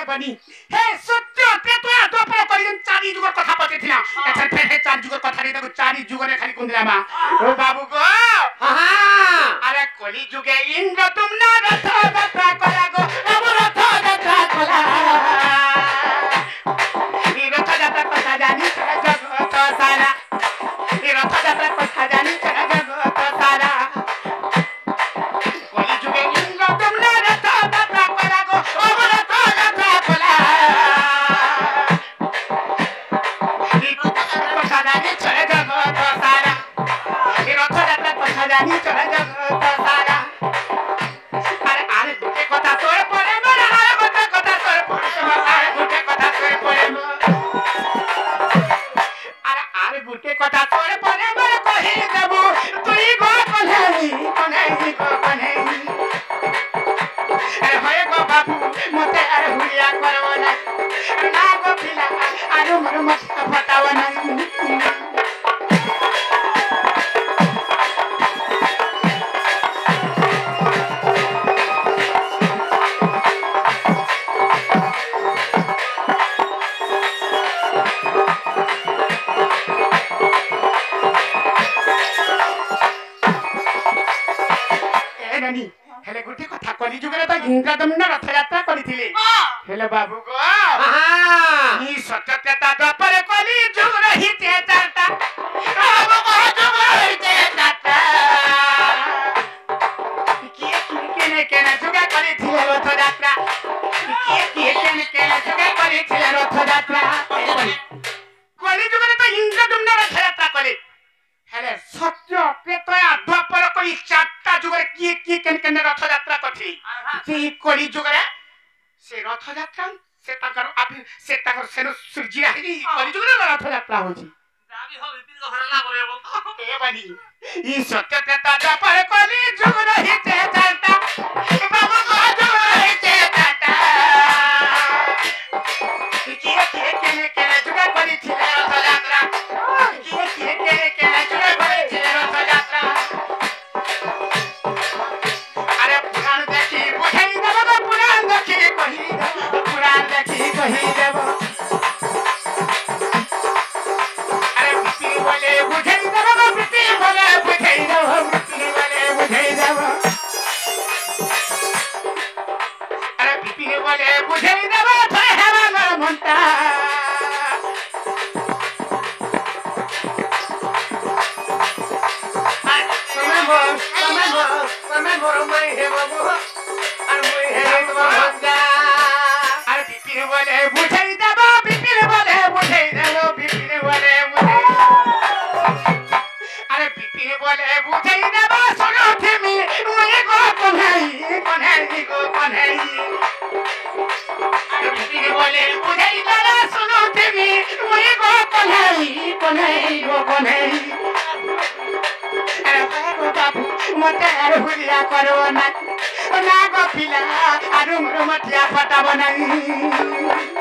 बनी हे सत्य ते तो दोपर करिन चारी जुगर कथा पकेथिला अच्छा फेर हे चार जुगर कथा रे देखो चारी जुगरे खाली कुंदला मा ओ बाबू गो हां अरे कली जुगे इंद्र तुम ना रथ बता कला गो अब रथ बता कला ई रथ जाता कथा जानी जगत सारा ई रथ जाता कथा जानी जगत सारा कली जुगे इंद्र तुम ना रथ बता कला गो अब रथ बता कला ई कथा जानी जगत सारा ई रथ जाता कथा जानी जगत सारा अरे आरे गुटे कथा तोर परे मोर आरे गुटे कथा तोर परे आरे गुटे कथा तोर परे आरे गुटे कथा तोर परे मोर कहि देबु तुई गो कन्हई गो कन्हई अरे होय गो बाबू मते अरे हुलिया करबो ना गो पिला आरो मोर मत फटाव ना हेले गुटे कथा कली जुगरे तो इंद्रदम्न रथ यात्रा करिथिले हेले बाबू गो हां ई सत्यता द्वापर कली जुग रहिते चारता बाबू गो जुग रहिते चारता किए केने जुग करिथिले रथ यात्रा किए केने जुग करिथिले रथ यात्रा कली जुगरे तो इंद्रदम्न रथ यात्रा कले हेले सत्य प्रेतया द्वापर कली चारटा जुगरे किए केने रथ यात्रा करथि जे कली जुगरे से रथ यात्रा से ताकर सेनो सुरजिया ही कली जुगरे रथ यात्रा होछि जाबी हो विपिन को हरला करे बोलतो ए बानी ई सत्य प्रेता द्वापर कली जुग रहिते चारटा बाबू को जुग रहिते चारटा किए केने जुग करिथिले रथ यात्रा किए केने जुग करिथिले रथ यात्रा अरे पुराण देखी बुझाई देबो पुराण देखी कहि देबो पुराण देखी कहि देबो अरे बिपिन बोले बुझाई देबो बिपिन बोले बुझाई देबो बिपिन बोले बुझाई देबो अरे बिपिन बोले बुझाई देबो थोड़े हेवा मोर मनता Remember my hero, and we have to go. I repeat what I would say, the Bobby, what I would say, the Bobby, what I would say. I repeat what I would say, the boss, so not to me, when you go on Henry, go on Henry. I repeat what I would say, the boss, so not to me, when you go on Henry, go on Henry. मते अरे हुलिया करो ना गो पिला आरु मटिया फटाब नाही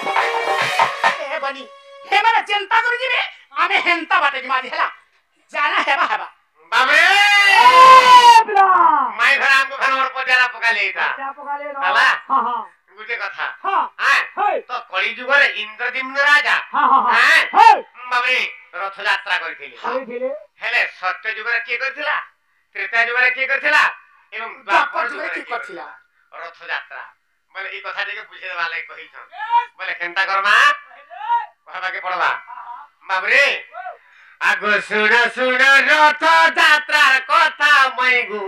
ए बनी हे मारा चिंता करू जिबे आमे हेंता बाटे की मारी हला जाना हेबा बाबरे ब्ला माई घर हमको घर और पजारा पका लेता हला हां गुटे कथा हां तो कली जुगरे इंद्रदिम्न राजा हां बाबरे रथ यात्रा करिथिले हेले सत्य जुगरे के करथिला त्रेता जुगरे के करथिला एवं द्वापर जुगरे के करथिला रथ यात्रा बोले ई कथा देके बुझे वाले कहि छ बोले केनता करमा कहबा के पड़बा बाबरे आगो सुन रथ यात्रार कथा मैगु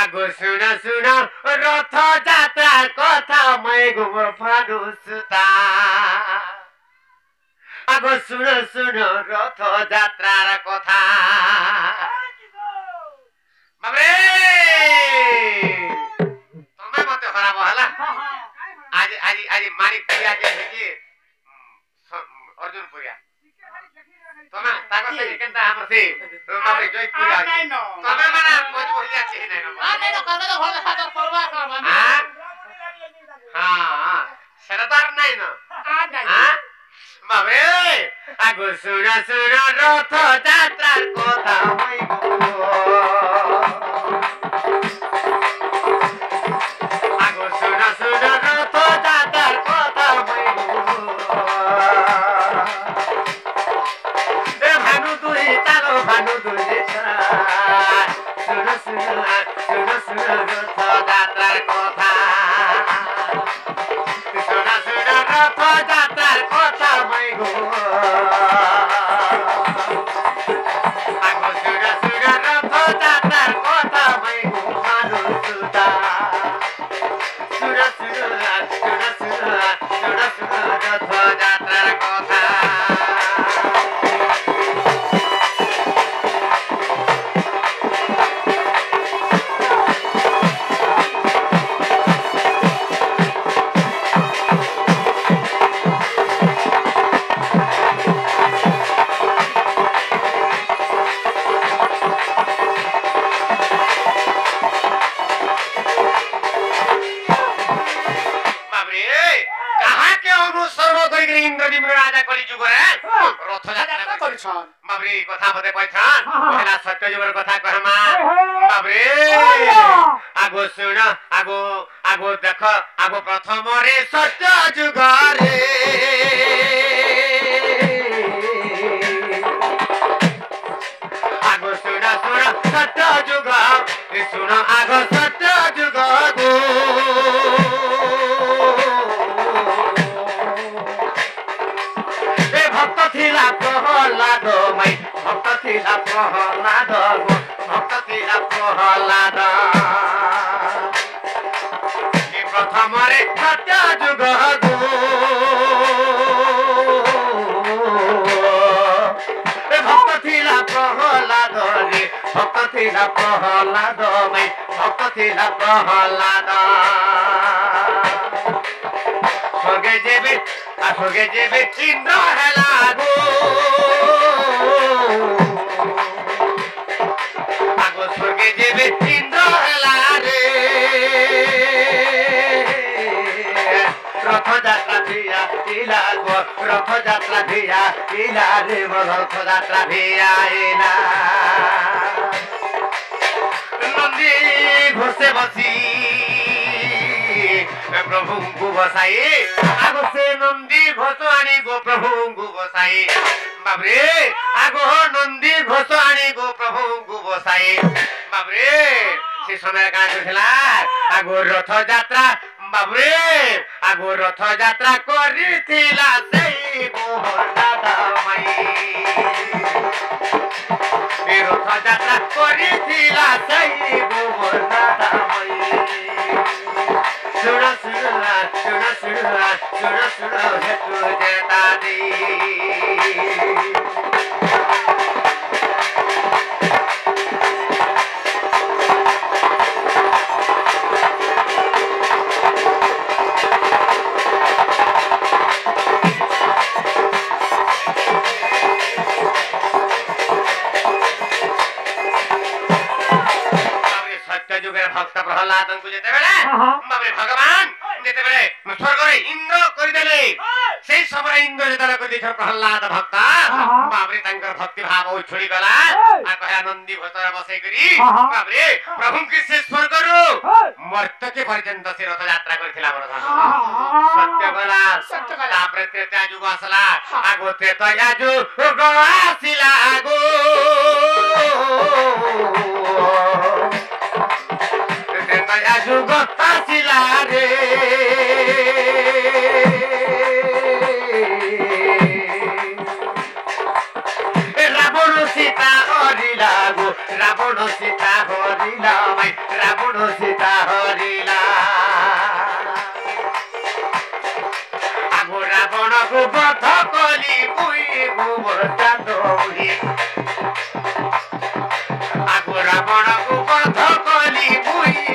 आगो सुन रथ यात्रार कथा मैगु फाडु सुता आगो सुन रथ यात्रार कथा बाबरे तमे मते खराब हला आज मारी पिया जे कि अर्जुन पुरिया तमे ताको से केनता हमर से बाबरे जय पुरिया तमे माने କେହି ନାହିଁ ନା ନାଇଁ ନା କାଗଜ ଭଲ ହାତ କରବା କାମ ହଁ ସେଟା ତ আর নাই না বাবরে আগো শুনা শুনা রথ যাত্রার কথা হইব আগো শুনা শুনা রথ যাত্রার কথা হইব এ ভানু তুই তালো ভানু তুই শুনা শুনা শুনা শুনা রথ যাত্রার কথা শুনা শুনা রথ যাত্রার কথা হইব আগো শুনা শুনা রথ যাত্রার কথা হইব মানুষ সুদা শুনা শুনা শুনা শুনা শুনা শুনা রথ যাত্রার কথা রাজা কলি যুগরে রথযাত্রা করিছন বাবরে কথা বদে কইছন পহলা সত্য যুগর কথা কহমা বাবরে আগো শুন আগো আগো দেখো আগো প্রথমরে সত্য যুগরে আগো শুন শুন সত্য যুগ শুন আগো সত্য যুগ গো ভক্ত থিলা প্রহ্লাদ মাই ভক্ত থিলা প্রহ্লাদ ভক্ত থিলা প্রহ্লাদ প্রথমরে সত্য যুগ ভক্ত থিলা প্রহ্লাদ রে ভক্ত থিলা প্রহ্লাদ মাই ভক্ত থিলা প্রহ্লাদ স্বর্গে যাবে আসগে যাবে ইন্দ্র হেলা গো আগো স্বর্গে যাবে ইন্দ্র হেলা রে রথযাত্রা ভিয়া ইলা গো রথযাত্রা ভিয়া ইলা রে রথযাত্রা ভিয়া ইলা নন্দী ঘোষে বসি প্রভুଙ୍କୁ বসাই আগো সে নন্দী ঘোষ আনি গো প্রভুଙ୍କୁ বসাই বাবরে আগো নন্দী ঘোষ আনি গো প্রভুଙ୍କୁ বসাই বাবরে সে সময় কাজ ଥିଲା আগো রথযাত্রা বাবরে আগো রথযাত্রা করিଥିଲା সেই মোহনাদা মাই এই রথযাত্রা করিଥିଲା সেই মোহনাদা মাই सुनो सुनो सुनो सुनो सुनो सुनो है तुझे दादी सत्य जुगे भक्त प्रहलाद को जेते बेले बाबरे भगवान जेते बेले स्वर्ग रे इंद्र करि देले सेई समय इंद्र जेते को देखो प्रहलाद भक्त बाबरे तंकर भक्ति भाव छोड़ी गला आ कहे नंदी घोषरा बसै करी बाबरे प्रभु के से स्वर्ग रो मर्त्य के पर्यंत से रथ यात्रा करथिला बर सत्य गला तापरे त्रेता जुग आसला आगो त्रेता जुग आसिला आगो जुग आसिला रे रावण सीता हरिला गो रावण सीता हरिला भाई रावण सीता हरिला आगो रावण को बध कली बुई गोबर चांदौरी आगो रावण को बध कली बुई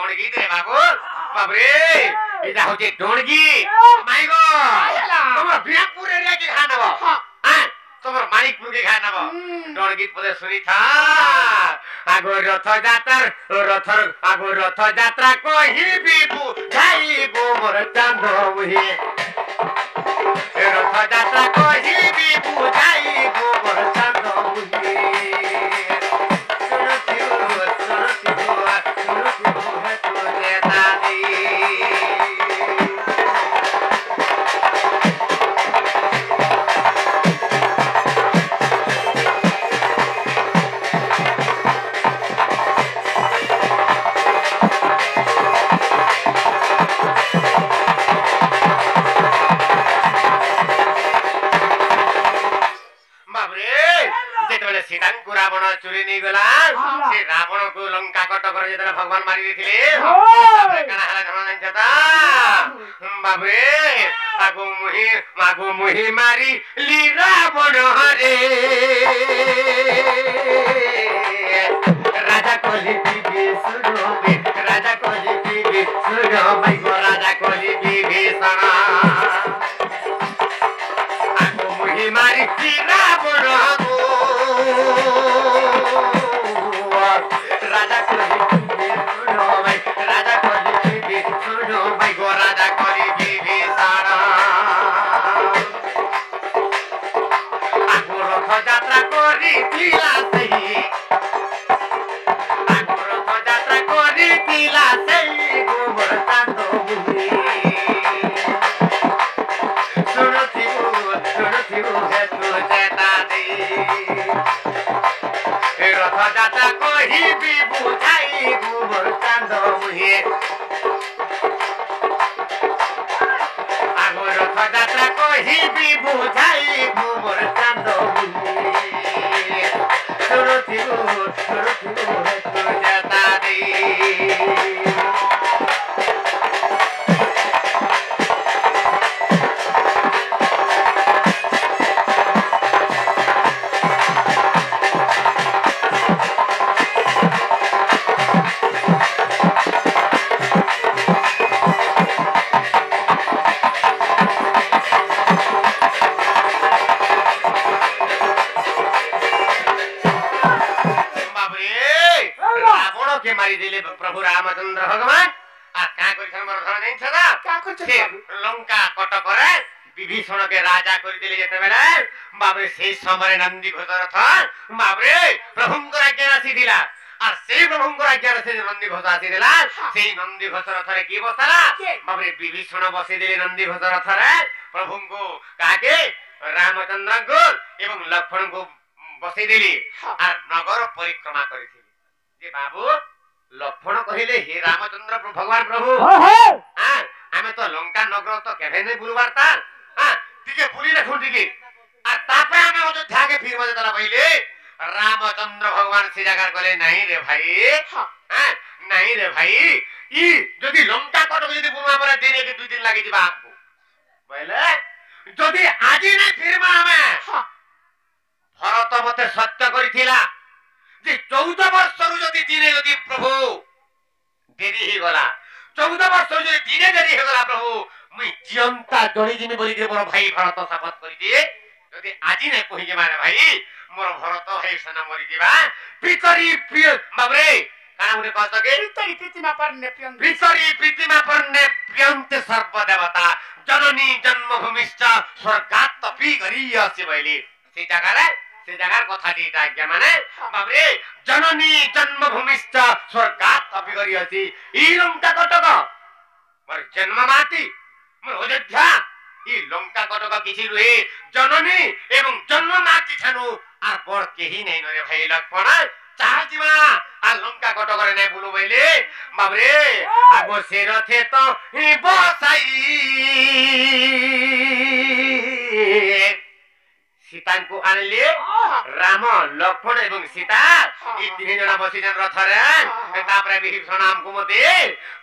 ডণগীত রে বাবু বাবরে এটা হচ্ছে ডণগীত মাইগো তোমার বিরামপুর এরিয়া কি খায় নেব হ্যাঁ তোমার মানিকপুর কে খায় নেব ডণগীত পদে শুনি থা আগো রথ যাত্রা কহিবি বুঝাইবো মোর চাঁদ মুহি রথ যাত্রা কহিবি বুঝাইবো মোর চাঁদ মুহি सीतांकु रावण चोरी नहीं गला से रावण को लंका कटक करे जेतला भगवान मारी देथिले तापर कना हला धन नहीं जता बाबरे मागो मुही मारी ली रावण रे राजा कोली बीबी सुनो भाई गो राजा कोली बीबी सना मागो मुही मारी ली रावण राजा कोली सुनो भाई गो राजा कोली बीबी सारा आगो रथ यात्रा करी दिला सही गोबर चांद मुही सुनो है तू चेता दे रथ यात्रा कहिबी बुझाइबु मोर चांद मुही आगो रथ यात्रा कहिबी बुझाइबु मोर चांद मुही सुनो है तू चेता दे प्रभु रामचंद्र भगवान आ का करिसन मोर धन नहीं छना का करिसन लंका कटक रे विभीषण के राजा करि देले जेते बेला बाबरे से समय नंदी घोष रथ बाबरे प्रभुंकर आज्ञा आसी दिला आ से प्रभुंकर आज्ञा से नंदी घोष आसी दिला से नंदी घोष रथ रे की बसला बाबरे विभीषण बसि देले नंदी घोष रथ रे प्रभु को काके रामचंद्र को एवं लक्ष्मण को बसि देली आ नगर परिक्रमा करिथिले जे बाबू लक्ष्मण कहले हे रामचंद्र भगवान प्रभु हां हमें तो लंका नगर तो केभे नै बुलवार ता हां तिके बुली रखु तिके आ तापे हमें अयोध्या के फिर मजे तला पहिले रामचंद्र भगवान से जगह कहले नहीं रे भाई हां नहीं रे भाई ई जदी लंका कटक जदी बुलवा पर देने के 2 दिन लागि दिबा हमको बोले जदी आजि नै फिरमा हमें भरत मते सत्य करिथिला जे 14 वर्ष रु जदी दिने जदी प्रभु देरी ही गला 14 वर्ष रु जदी दिने देरी ही गला प्रभु मुई जियंता जळी जिमी बोली के मोर भाई भरत शपथ करि दिए जदी आजि नै कहि जे मारे भाई मोर भरत भाई सना मरि दिबा पितरी प्रिय बाबरे काना मुने कहत के पितरी प्रीतिमा परने प्रियंते सर्व देवता जननी जन्मभूमिश्च स्वर्गात् तपि गरियसि भइली से जगह कथा दीटा आज्ञा माने बाबरे जननी जन्मभूमिश्च स्वर्गात् तपि गरियसि ई लंका कटक मोर जन्म माटी मोर अयोध्या ई लंका कटक किछि रुहे जननी एवं जन्म माटी छानु आ पर केही नै नरे भाई लक्ष्मण चाहजिमा आ लंका कटक रे नै बुलु भइले बाबरे आगो शेर थे तो ही बसाई सीता को आनले राम लक्ष्मण एवं सीता ई तीन जना बसी जन रथ रे तापरे विभीषण नाम को मते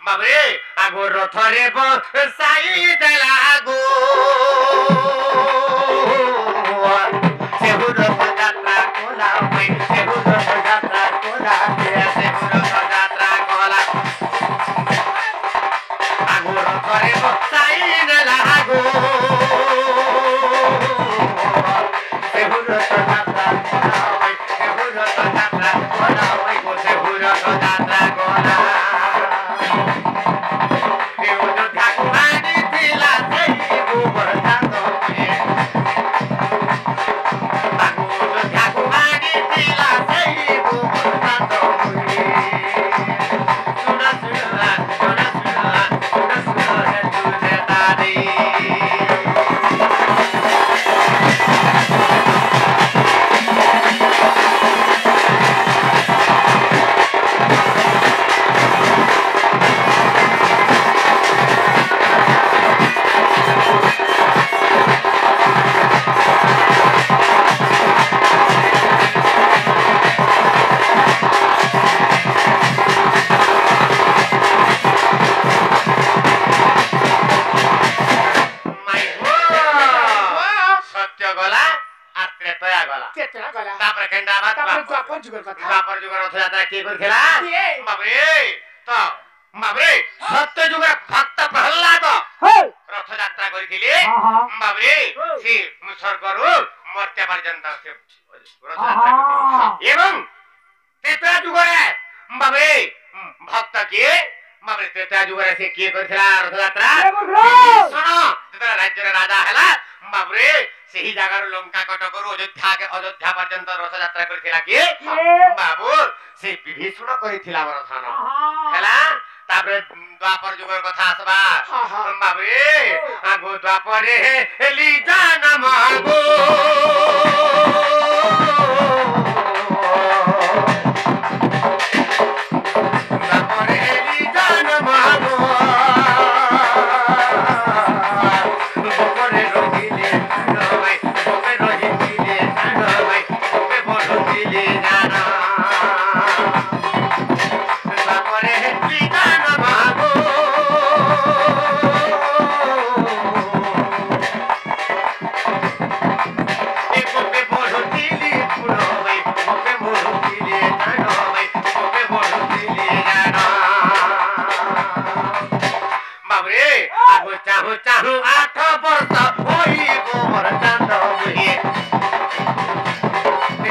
बाबरे आगो रथ रे बसाई देला गो सेहु रथ यात्रा कोला होई सेहु रथ यात्रा कोला सेहु रथ यात्रा कोला ରଥଯାତ୍ରା କିଏ କରିଥିଲା କିଏ? ବାବରେ ତ ବାବରେ ସତ୍ୟ ଯୁଗର ଭକ୍ତ ପ୍ରହ୍ଲାଦ ରଥଯାତ୍ରା କରିଥିଲେ ବାବରେ ସେ ସ୍ୱର୍ଗରୁ ମର୍ତ୍ତ୍ୟ ପର୍ଯ୍ୟନ୍ତ ସେ ରଥଯାତ୍ରା କରିଥିଲେ ଏବଂ ତ୍ରେତୟା ଯୁଗରେ ବାବରେ ଭକ୍ତ କିଏ ବାବରେ ତ୍ରେତୟା ଯୁଗରେ ସେ କିଏ କରିଥିଲା ରଥଯାତ୍ରା ଶୁଣ ଯେତେବେଳେ ରାଜ୍ୟର ରାଜା ହେଲା ବାବରେ ସେହି ଜାଗାରୁ ଲଙ୍କା କଟକରୁ ଅଯୋଧ୍ୟା ପର୍ଯ୍ୟନ୍ତ ରଥଯାତ୍ରା କରିଥିଲା କିଏ ବାବୁ ସେ ବିଭୀଷଣ କରିଥିଲା ବର୍ତ୍ତମାନ ହେଲା ତାପରେ ଦ୍ୱାପର ଯୁଗର କଥା ଆସବା ବାବରେ ଆଗୁ ଦ୍ୱାପରରେ ହେଲି ଜାନ ମାଗୁ ଦ୍ୱାପରରେ ହେଲି ଜାନ ମାଗୁ ବକରେ ରହିଲେ ଭାଇ ବକରେ ରହିଲେ ଭାଇ ବକେ ବଢୁଥିଲେ ଜାନ ଦ୍ୱାପରରେ ହେଲି ଜାନ ମାଗୁ বকে বড়ুতিলি পুরো ভাই বকে বড়ুতিলি জানো ভাই বকে বড়ুতিলি জানো বাবরে আগো চাহু চাহু 8 বর্ষ হইব মোর চাঁদ বুহে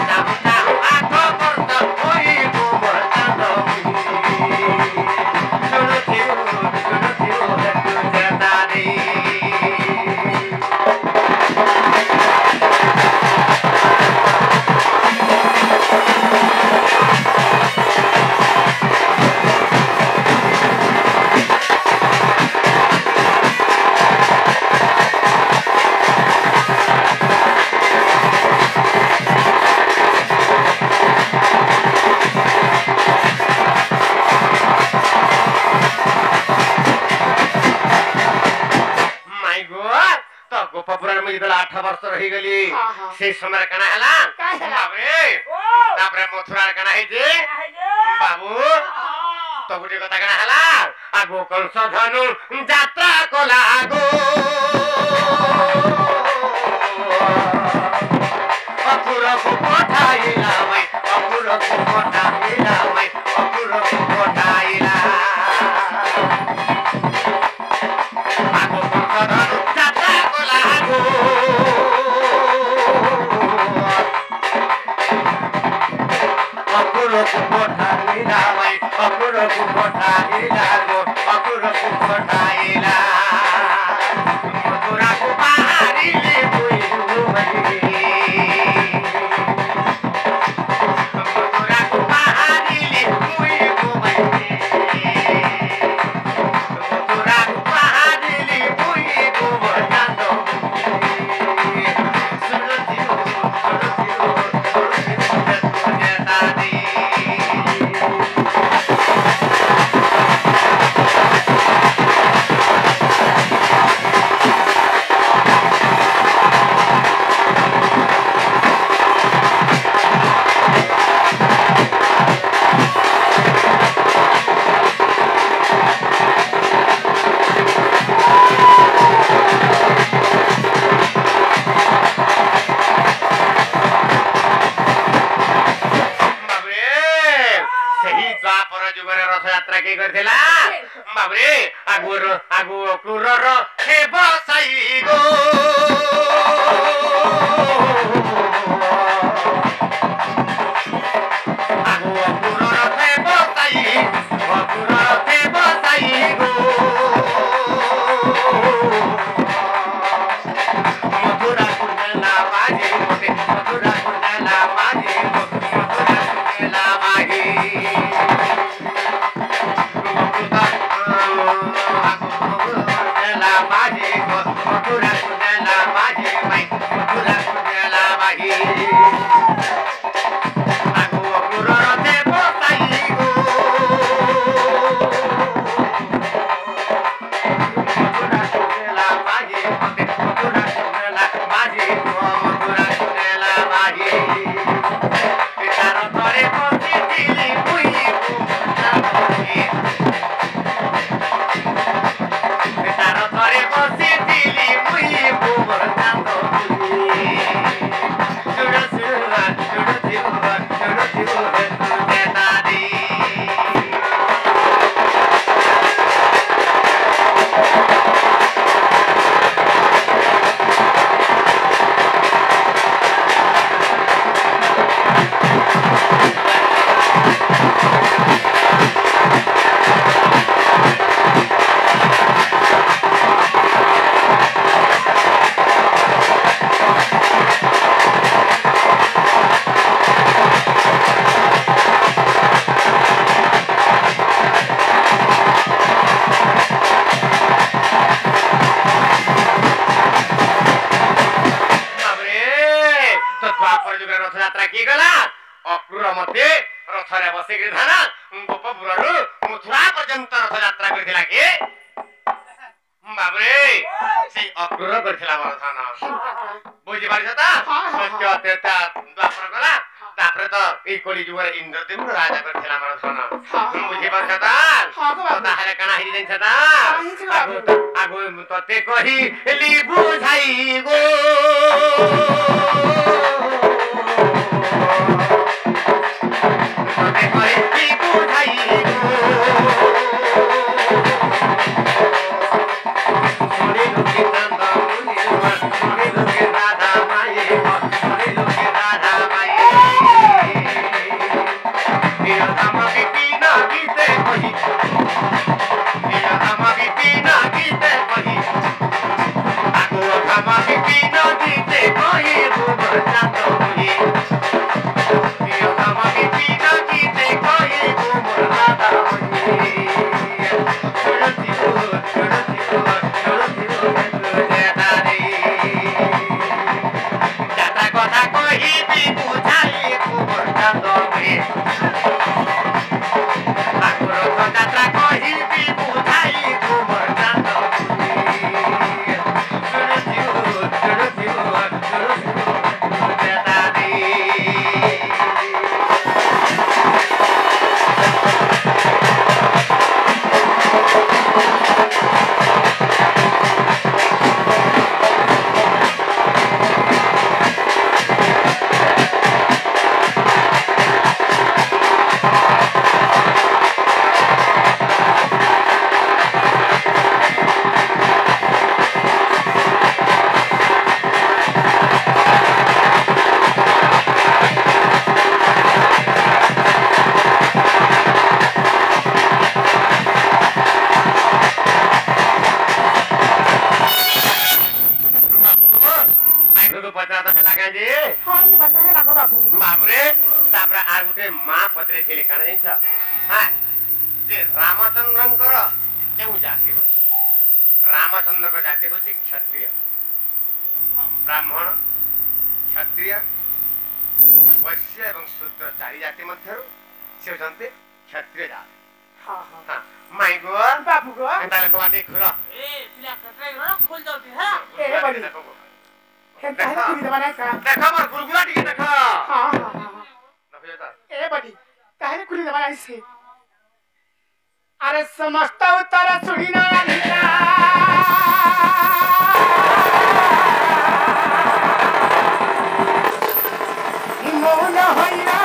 চাহু চাহু 8 বর্ষ হইব মোর চাঁদ বুহে শুনো থিও তুই জানারে गोपापुरा में इधर 8 वर्ष रही गली से समय कना हला बाबरे तापरे मथुरा कना है जे बाबू तो गुटे कथा कना हला आगो कंस धनु यात्रा कला आगो अपुर को पठाइला भाई अपुर को पठाइला भाई अपुर को पठाइला आगो कंस धनु यात्रा कला आगो अपुर को पठाइला भाई अपुर को पठाइला गो अपुर को पठाइला मथुरा को पहाड़ी ले कोई भाई मथुरा को पहाड़ी ले कोई भाई मथुरा को पहाड़ी ले कोई बचातो सुनो दियो जता दी रथयात्रा के करथिला बाबरे आगु क्रूरर हे बसाई गो आगु क्रूरर हे बसाई गो मथुरा कुंडला बाजे मोटे मथुरा कुंडला बाजे मथुरा कुंडला बाजे मथुरा ଶ୍ରୀଧାନ ଗୋପପୁରରୁ ମଥୁରା ପର୍ଯ୍ୟନ୍ତ ରଥଯାତ୍ରା କରିଥିଲା କିଏ ବାବୁରେ ସେଇ ଅକ୍ରୂର କରିଥିଲା ବରଧନ ବୁଝିପାରିଛ ତ ସତ୍ୟ ତ୍ରେତା ଦ୍ୱାପର ଗଲା ତାପରେ ତ ଏଇ କଳି ଯୁଗରେ ଇନ୍ଦ୍ରଦେବ ରାଜା କରିଥିଲା ବରଧନ ବୁଝିପାରୁଛ ତ ତାହେଲେ କାଣା ହେଇ ଜାଣିଛ ତ ଆଗୁ ତତେ କହିଲି ବୁଝାଇ ଗୋ ତତେ କହିଲି ବୁଝାଇ ଗୋ बाबरे तापरा आ गुटे मा पत्रे थिले काना दिन्छ हां जे रामचन्द्रंकर केउ जाति हो रामचन्द्रको जाति हो क्षत्रिय ब्राह्मण क्षत्रिय वैश्य एवं शूद्र चारि जाति मध्यरु से जन्ते क्षत्रिय जाति हां हां माई गो बाबू गो ताले को बाटे खुरा ए पिला कटै र खोल जल्दी हा ए बडी देखो मोर गुलगुला टिके देखो हां हां देखो त ए बडी काहे कुली दबा आइसे अरे समस्त उत्तर सुनिना निका मोन होइरा